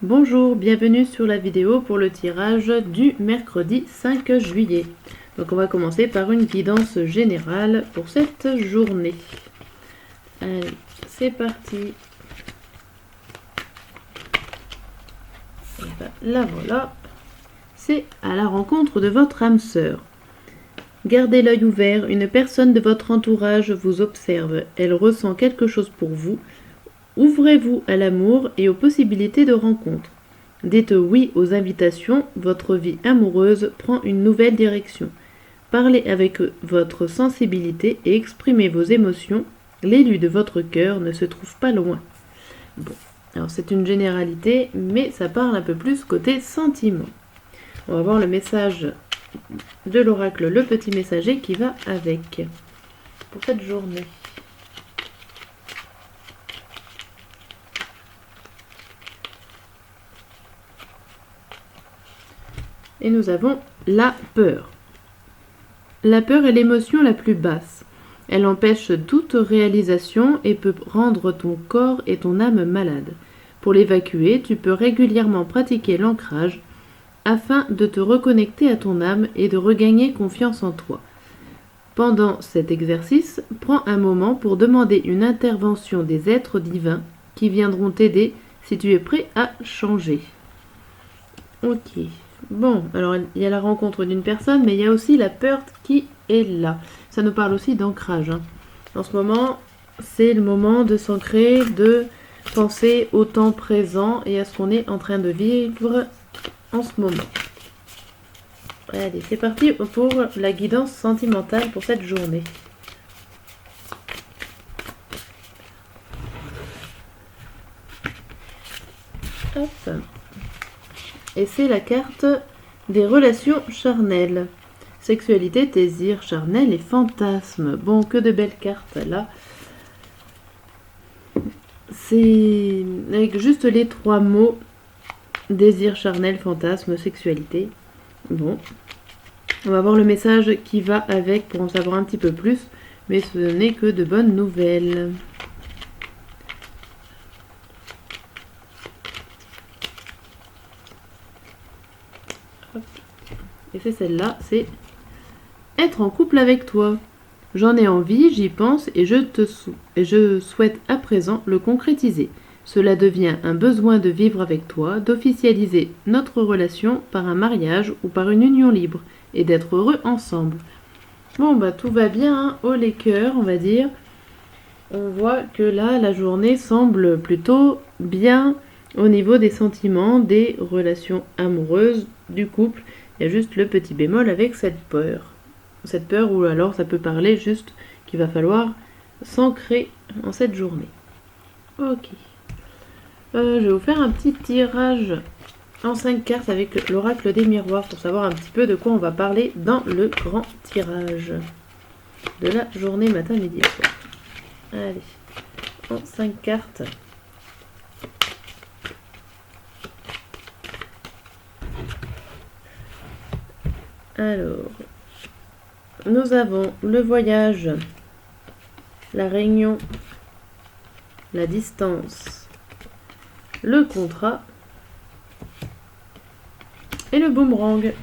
Bonjour, bienvenue sur la vidéo pour le tirage du mercredi 5 juillet. Donc on va commencer par une guidance générale pour cette journée. Allez, c'est parti. Et ben, là voilà, c'est à la rencontre de votre âme sœur. Gardez l'œil ouvert, une personne de votre entourage vous observe, elle ressent quelque chose pour vous. Ouvrez-vous à l'amour et aux possibilités de rencontre. Dites oui aux invitations, votre vie amoureuse prend une nouvelle direction. Parlez avec votre sensibilité et exprimez vos émotions. L'élu de votre cœur ne se trouve pas loin. Bon, alors c'est une généralité, mais ça parle un peu plus côté sentiment. On va voir le message de l'oracle, le petit messager qui va avec pour cette journée. Et nous avons la peur. La peur est l'émotion la plus basse. Elle empêche toute réalisation et peut rendre ton corps et ton âme malades. Pour l'évacuer, tu peux régulièrement pratiquer l'ancrage afin de te reconnecter à ton âme et de regagner confiance en toi. Pendant cet exercice, prends un moment pour demander une intervention des êtres divins qui viendront t'aider si tu es prêt à changer. Ok. Bon, alors il y a la rencontre d'une personne, mais il y a aussi la peur qui est là. Ça nous parle aussi d'ancrage. En ce moment, c'est le moment de s'ancrer, de penser au temps présent et à ce qu'on est en train de vivre en ce moment. Allez, c'est parti pour la guidance sentimentale pour cette journée. Hop. Et c'est la carte des relations charnelles. Sexualité, désir charnel et fantasme. Bon, que de belles cartes là. C'est avec juste les trois mots. Désir charnel, fantasme, sexualité. Bon. On va voir le message qui va avec pour en savoir un petit peu plus. Mais ce n'est que de bonnes nouvelles. Et c'est celle-là, c'est être en couple avec toi. J'en ai envie, j'y pense et je souhaite à présent le concrétiser. Cela devient un besoin de vivre avec toi, d'officialiser notre relation par un mariage ou par une union libre et d'être heureux ensemble. Bon bah tout va bien, hein, haut les cœurs on va dire. On voit que là la journée semble plutôt bien au niveau des sentiments, des relations amoureuses, du couple. Il y a juste le petit bémol avec cette peur. Cette peur ou alors ça peut parler juste qu'il va falloir s'ancrer en cette journée. Ok. Je vais vous faire un petit tirage en 5 cartes avec l'oracle des miroirs pour savoir un petit peu de quoi on va parler dans le grand tirage de la journée matin, midi et soir. Allez, en 5 cartes. Alors, nous avons le voyage, la réunion, la distance, le contrat et le boomerang.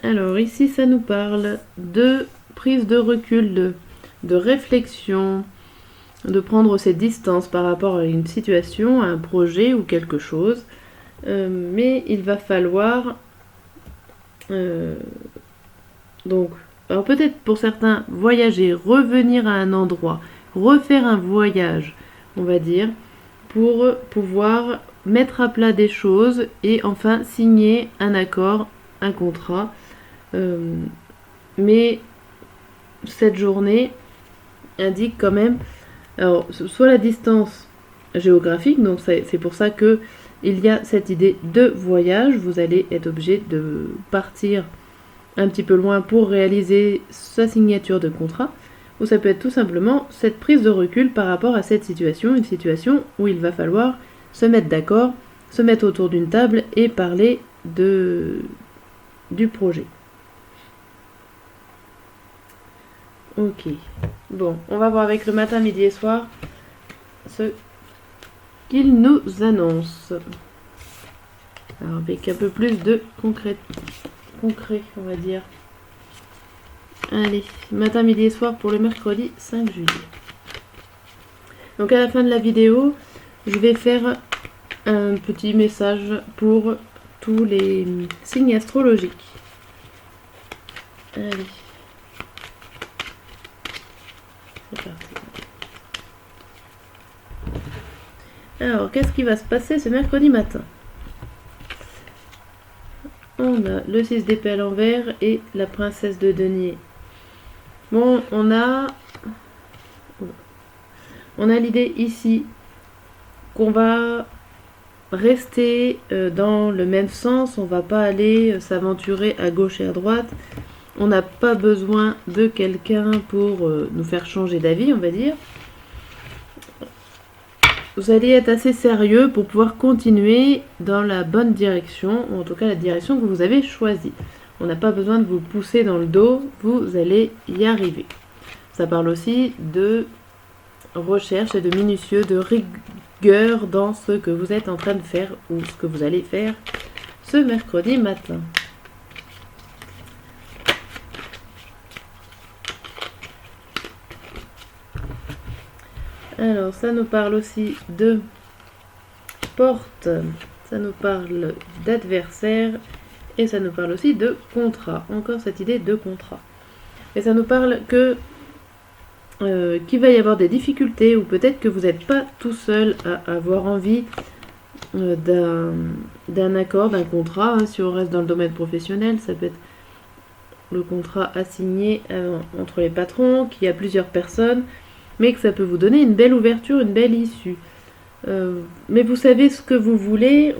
Alors ici, ça nous parle de prise de recul, de réflexion, de prendre ses distances par rapport à une situation, à un projet ou quelque chose. Mais il va falloir... donc, alors peut-être pour certains, voyager, revenir à un endroit, refaire un voyage, on va dire, pour pouvoir mettre à plat des choses et enfin signer un accord, un contrat. Mais cette journée indique quand même, alors soit la distance géographique, donc c'est pour ça que il y a cette idée de voyage, vous allez être obligé de partir un petit peu loin pour réaliser sa signature de contrat, ou ça peut être tout simplement cette prise de recul par rapport à cette situation, une situation où il va falloir se mettre d'accord, se mettre autour d'une table et parler du projet. Ok, bon, on va voir avec le matin, midi et soir ce qu'il nous annonce. Alors, avec un peu plus de concret, on va dire. Allez, matin, midi et soir pour le mercredi 5 juillet. Donc à la fin de la vidéo, je vais faire un petit message pour tous les signes astrologiques. Allez. C'est parti. Alors, qu'est-ce qui va se passer ce mercredi matin? On a le 6 d'épée à l'envers et la princesse de denier. Bon, on a l'idée ici qu'on va rester dans le même sens, on va pas aller s'aventurer à gauche et à droite. On n'a pas besoin de quelqu'un pour nous faire changer d'avis, on va dire. Vous allez être assez sérieux pour pouvoir continuer dans la bonne direction, ou en tout cas la direction que vous avez choisie. On n'a pas besoin de vous pousser dans le dos, vous allez y arriver. Ça parle aussi de recherche et de minutieux, de rigueur dans ce que vous êtes en train de faire ou ce que vous allez faire ce mercredi matin. Alors, ça nous parle aussi de porte, ça nous parle d'adversaire et ça nous parle aussi de contrat. Encore cette idée de contrat. Et ça nous parle que qu'il va y avoir des difficultés ou peut-être que vous n'êtes pas tout seul à avoir envie d'un accord, d'un contrat. Hein, si on reste dans le domaine professionnel, ça peut être le contrat assigné entre les patrons, qu'il y a plusieurs personnes, mais que ça peut vous donner une belle ouverture, une belle issue. Mais vous savez ce que vous voulez.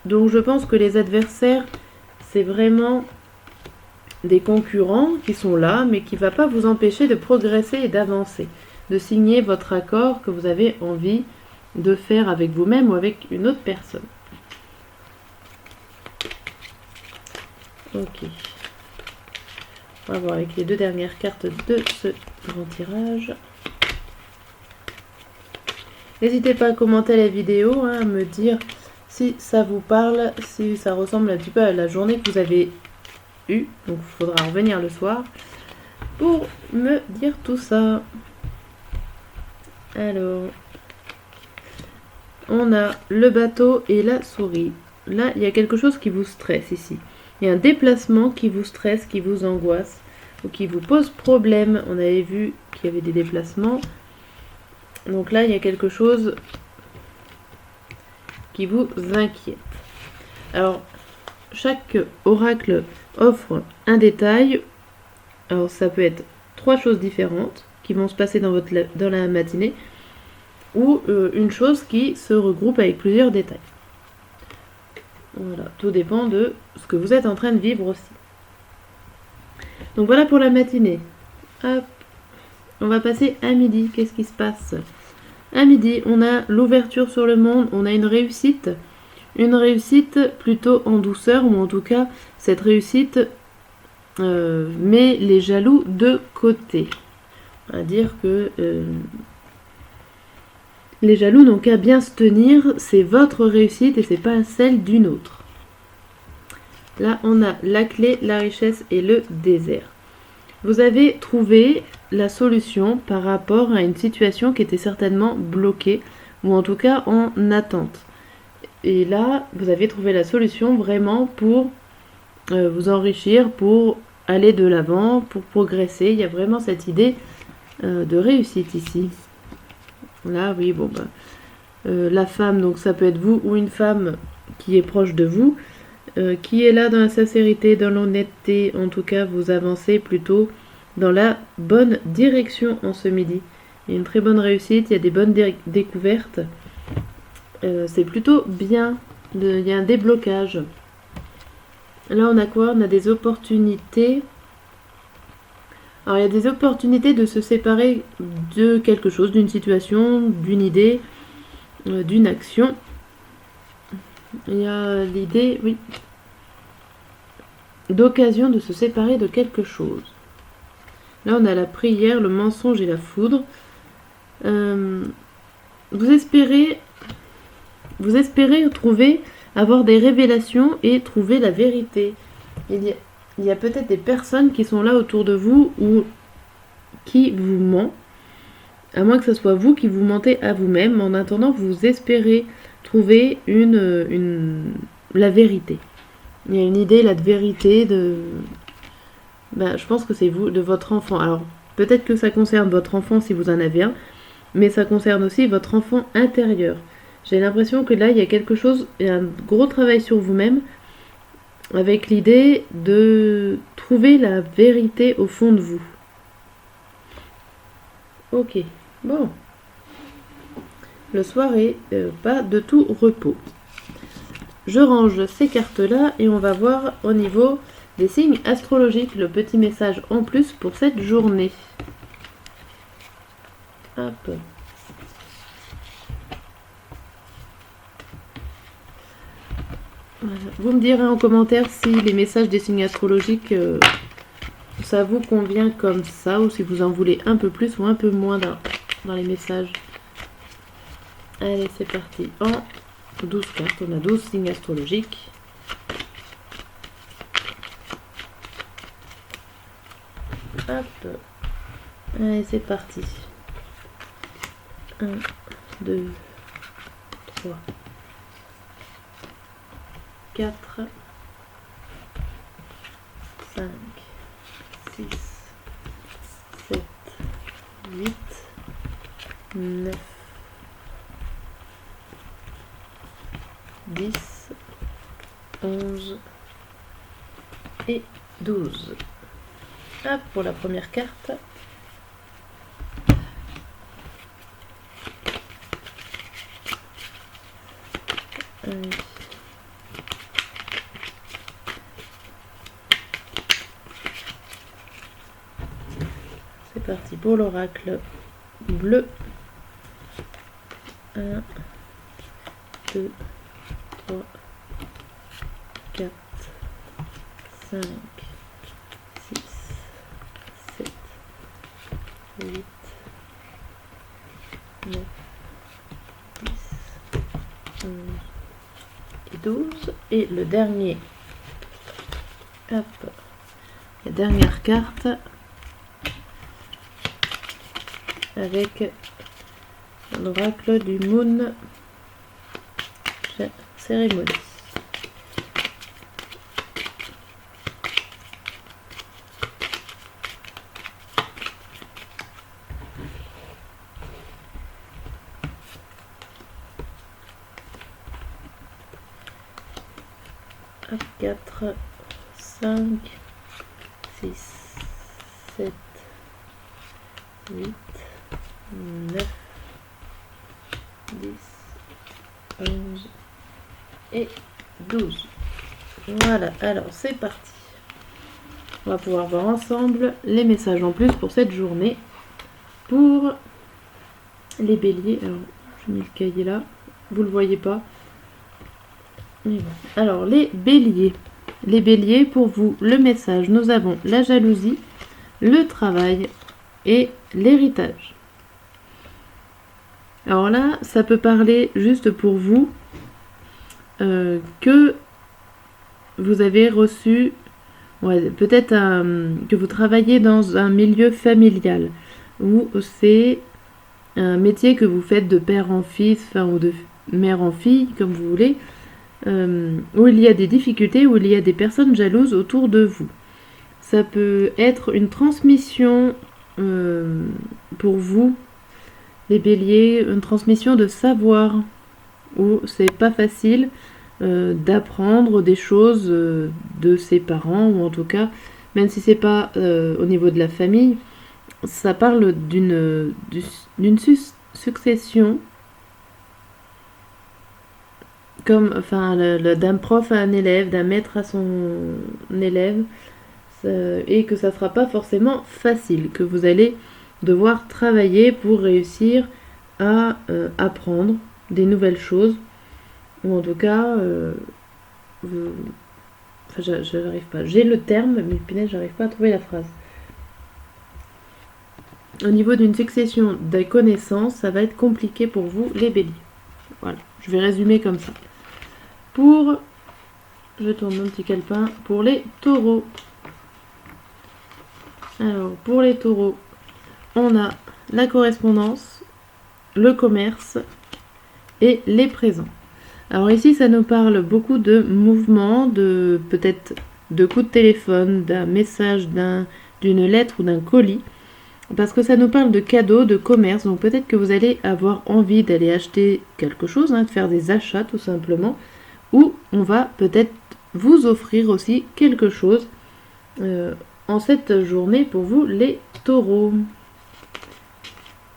Donc je pense que les adversaires, c'est vraiment des concurrents qui sont là, mais qui ne va pas vous empêcher de progresser et d'avancer, de signer votre accord que vous avez envie de faire avec vous-même ou avec une autre personne. Ok. On va voir avec les deux dernières cartes de ce grand tirage. N'hésitez pas à commenter la vidéo, hein, à me dire si ça vous parle, si ça ressemble un petit peu à la journée que vous avez eue. Donc il faudra revenir le soir pour me dire tout ça. Alors, on a le bateau et la souris. Là, il y a quelque chose qui vous stresse ici. Il y a un déplacement qui vous stresse, qui vous angoisse ou qui vous pose problème. On avait vu qu'il y avait des déplacements. Donc là, il y a quelque chose qui vous inquiète. Alors, chaque oracle offre un détail. Alors, ça peut être 3 choses différentes qui vont se passer dans la matinée ou une chose qui se regroupe avec plusieurs détails. Voilà, tout dépend de ce que vous êtes en train de vivre aussi. Donc voilà pour la matinée. Hop. On va passer à midi. Qu'est-ce qui se passe? À midi, on a l'ouverture sur le monde, on a une réussite plutôt en douceur, ou en tout cas, cette réussite met les jaloux de côté. On va dire que les jaloux n'ont qu'à bien se tenir, c'est votre réussite et c'est pas celle d'une autre. Là, on a la clé, la richesse et le désert. Vous avez trouvé la solution par rapport à une situation qui était certainement bloquée, ou en tout cas en attente. Et là, vous avez trouvé la solution vraiment pour vous enrichir, pour aller de l'avant, pour progresser. Il y a vraiment cette idée de réussite ici. Là, oui, bon, la femme, donc ça peut être vous ou une femme qui est proche de vous, qui est là dans la sincérité, dans l'honnêteté. En tout cas, vous avancez plutôt dans la bonne direction en ce midi. Il y a une très bonne réussite, il y a des bonnes découvertes. C'est plutôt bien. Il y a un déblocage. Là, on a quoi? On a des opportunités. Alors, il y a des opportunités de se séparer de quelque chose, d'une situation, d'une idée, d'une action. Il y a l'idée, oui, d'occasion de se séparer de quelque chose. Là, on a la prière, le mensonge et la foudre. vous espérez trouver, avoir des révélations et trouver la vérité. Il y a peut-être des personnes qui sont là autour de vous ou qui vous mentent, à moins que ce soit vous qui vous mentez à vous-même. En attendant, vous espérez trouver la vérité. Il y a une idée là de vérité, je pense que c'est vous, de votre enfant. Alors, peut-être que ça concerne votre enfant si vous en avez un, mais ça concerne aussi votre enfant intérieur. J'ai l'impression que là, il y a quelque chose, il y a un gros travail sur vous-même, avec l'idée de trouver la vérité au fond de vous. Ok, bon. Le soir est pas de tout repos. Je range ces cartes-là et on va voir au niveau des signes astrologiques le petit message en plus pour cette journée. Hop. Voilà. Vous me direz en commentaire si les messages des signes astrologiques, ça vous convient comme ça, ou si vous en voulez un peu plus ou un peu moins dans les messages. Allez, c'est parti. En 12 cartes, on a 12 signes astrologiques. Hop. Allez, c'est parti. 1, 2, 3, 4, 5, 6, 7, 8, 9, 10, 11 et 12. Hop, pour la première carte. Allez. C'est parti pour l'oracle bleu. 1, 2, 3, 4, 5, 6, 7, 8, 9, 10, 11 et 12. Et le dernier. Hop. La dernière carte. Avec l'oracle du Moon Cérémonie. Hop, 4, 5, 6, 7, 8, 9, 10, 11 et 12. Voilà, alors c'est parti. On va pouvoir voir ensemble les messages en plus pour cette journée. Pour les béliers, alors j'ai mis le cahier là, vous le voyez pas. Mais bon. Alors les béliers. Les béliers, pour vous, le message, nous avons la jalousie, le travail et l'héritage. Alors là, ça peut parler juste pour vous que vous avez reçu, peut-être que vous travaillez dans un milieu familial, où c'est un métier que vous faites de père en fils, ou de mère en fille, comme vous voulez, où il y a des difficultés, où il y a des personnes jalouses autour de vous. Ça peut être une transmission pour vous, les béliers, une transmission de savoir, où c'est pas facile d'apprendre des choses de ses parents, ou en tout cas, même si c'est pas au niveau de la famille, ça parle d'une succession, comme d'un prof à un élève, d'un maître à son élève, et que ça sera pas forcément facile, que vous allez devoir travailler pour réussir à apprendre des nouvelles choses, ou en tout cas j'arrive pas, j'ai le terme mais punaise, j'arrive pas à trouver la phrase. au niveau d'une succession de connaissances, ça va être compliqué pour vous, les béliers. Voilà, je vais résumer comme ça. Je tourne mon petit calepin pour les taureaux. Alors, pour les taureaux, on a la correspondance, le commerce et les présents. Alors ici, ça nous parle beaucoup de mouvements, de peut-être de coups de téléphone, d'un message, d'une lettre ou d'un colis. Parce que ça nous parle de cadeaux, de commerce. Donc peut-être que vous allez avoir envie d'aller acheter quelque chose, de faire des achats tout simplement. Ou on va peut-être vous offrir aussi quelque chose en cette journée pour vous, les taureaux.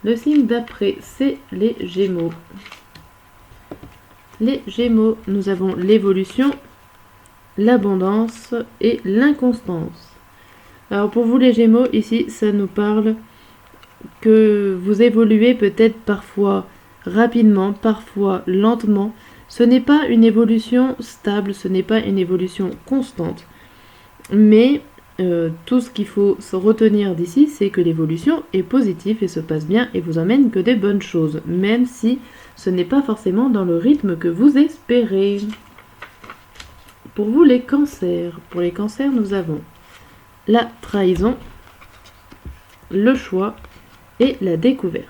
Le signe d'après, c'est les Gémeaux. Les Gémeaux, nous avons l'évolution, l'abondance et l'inconstance. Alors pour vous les Gémeaux, ici, ça nous parle que vous évoluez peut-être parfois rapidement, parfois lentement. Ce n'est pas une évolution stable, ce n'est pas une évolution constante. Mais tout ce qu'il faut se retenir d'ici, c'est que l'évolution est positive et se passe bien et vous emmène que des bonnes choses, même si ce n'est pas forcément dans le rythme que vous espérez. Pour vous les cancers, pour les cancers, nous avons la trahison, le choix et la découverte.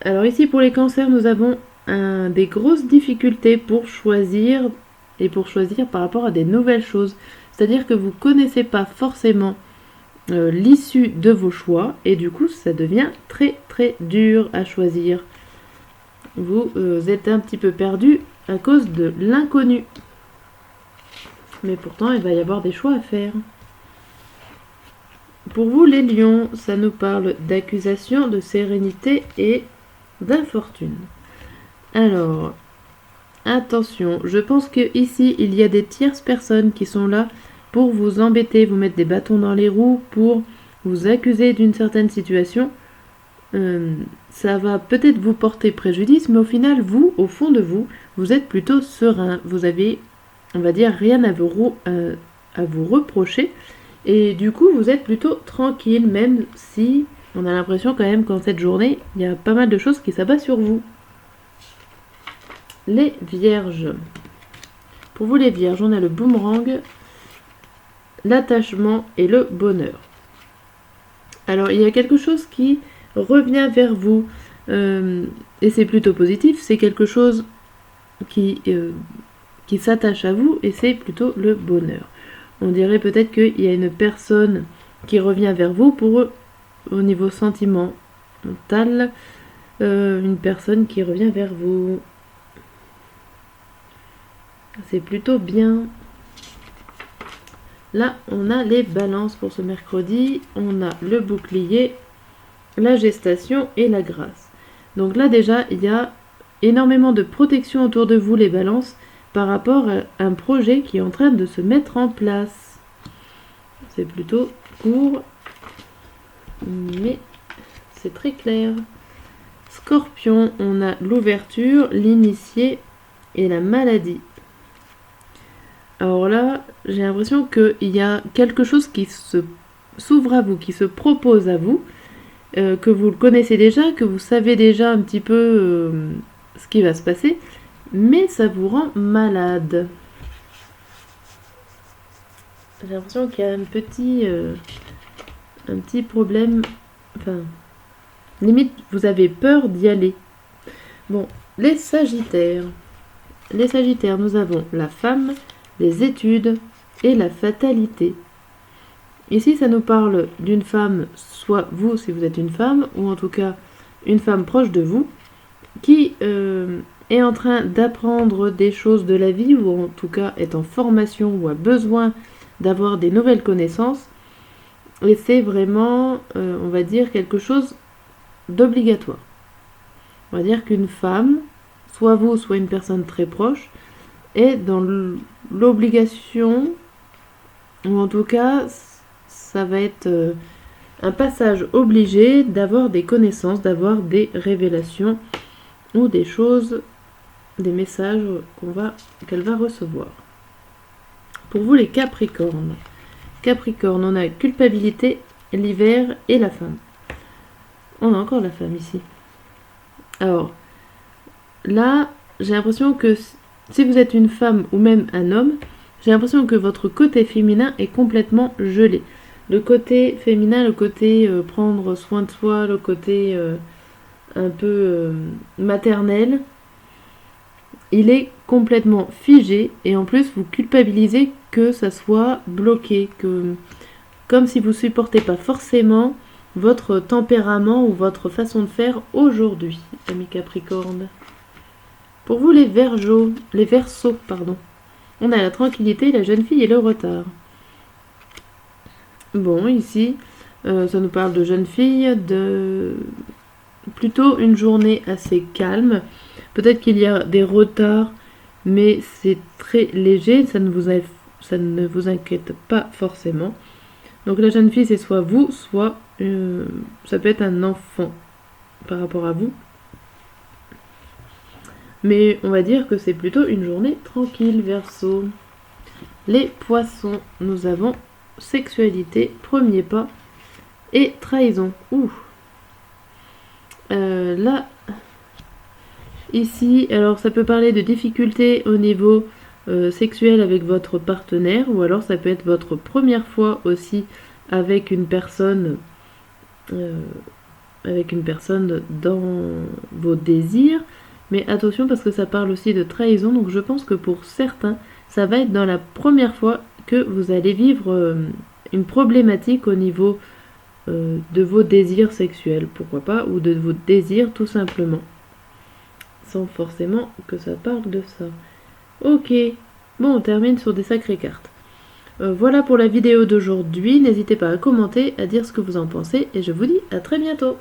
Alors ici pour les cancers, nous avons des grosses difficultés pour choisir et pour choisir par rapport à des nouvelles choses. C'est-à-dire que vous ne connaissez pas forcément l'issue de vos choix et du coup ça devient très très dur à choisir. Vous êtes un petit peu perdu à cause de l'inconnu. Mais pourtant il va y avoir des choix à faire. Pour vous les lions, ça nous parle d'accusation, de sérénité et d'infortune. Alors, attention, je pense que ici il y a des tierces personnes qui sont là pour vous embêter, vous mettre des bâtons dans les roues, pour vous accuser d'une certaine situation. Ça va peut-être vous porter préjudice, mais au final, vous, au fond de vous, vous êtes plutôt serein. Vous avez, on va dire, rien à vous reprocher. Et du coup, vous êtes plutôt tranquille, même si on a l'impression quand même qu'en cette journée, il y a pas mal de choses qui s'abattent sur vous. Les vierges. Pour vous les vierges, on a le boomerang, l'attachement et le bonheur. Alors, il y a quelque chose qui revient vers vous, et c'est plutôt positif, c'est quelque chose qui s'attache à vous, et c'est plutôt le bonheur. On dirait peut-être qu'il y a une personne qui revient vers vous au niveau sentimental, une personne qui revient vers vous. C'est plutôt bien. Là, on a les balances pour ce mercredi. On a le bouclier, la gestation et la grâce. Donc là, déjà, il y a énormément de protection autour de vous, les balances, par rapport à un projet qui est en train de se mettre en place. C'est plutôt court, mais c'est très clair. Scorpion, on a l'ouverture, l'initié et la maladie. Alors là, j'ai l'impression qu'il y a quelque chose qui s'ouvre à vous, qui se propose à vous, que vous le connaissez déjà, que vous savez déjà un petit peu ce qui va se passer, mais ça vous rend malade. J'ai l'impression qu'il y a un petit problème, enfin, limite vous avez peur d'y aller. Bon, les sagittaires. Les sagittaires, nous avons la femme, les études et la fatalité. Ici, ça nous parle d'une femme, soit vous si vous êtes une femme, ou en tout cas une femme proche de vous, qui est en train d'apprendre des choses de la vie, ou en tout cas est en formation, ou a besoin d'avoir des nouvelles connaissances. Et c'est vraiment, on va dire, quelque chose d'obligatoire. On va dire qu'une femme, soit vous, soit une personne très proche, est dans l'obligation, ou en tout cas, ça va être un passage obligé d'avoir des connaissances, d'avoir des révélations, ou des choses, des messages qu'elle va recevoir. Pour vous les Capricornes. Capricorne, on a culpabilité, l'hiver et la femme. On a encore la femme ici. Alors, là, j'ai l'impression que si vous êtes une femme ou même un homme, j'ai l'impression que votre côté féminin est complètement gelé. Le côté féminin, le côté prendre soin de soi, le côté un peu maternel, il est complètement figé et en plus vous culpabilisez que ça soit bloqué, comme si vous ne supportez pas forcément votre tempérament ou votre façon de faire aujourd'hui, amis Capricorne. Pour vous les Verseaux, on a la tranquillité, la jeune fille et le retard. Bon, ici, ça nous parle de jeune fille, de plutôt une journée assez calme. Peut-être qu'il y a des retards, mais c'est très léger, ça ne vous inquiète pas forcément. Donc la jeune fille, c'est soit vous, soit ça peut être un enfant par rapport à vous. Mais on va dire que c'est plutôt une journée tranquille, Verseau. Les poissons, nous avons sexualité, premier pas et trahison. Là, ici, alors ça peut parler de difficultés au niveau sexuel avec votre partenaire, ou alors ça peut être votre première fois aussi avec une personne dans vos désirs. Mais attention parce que ça parle aussi de trahison, donc je pense que pour certains, ça va être dans la première fois que vous allez vivre une problématique au niveau de vos désirs sexuels, pourquoi pas, ou de vos désirs tout simplement. Sans forcément que ça parle de ça. Ok, bon, on termine sur des sacrées cartes. Voilà pour la vidéo d'aujourd'hui, n'hésitez pas à commenter, à dire ce que vous en pensez, et je vous dis à très bientôt.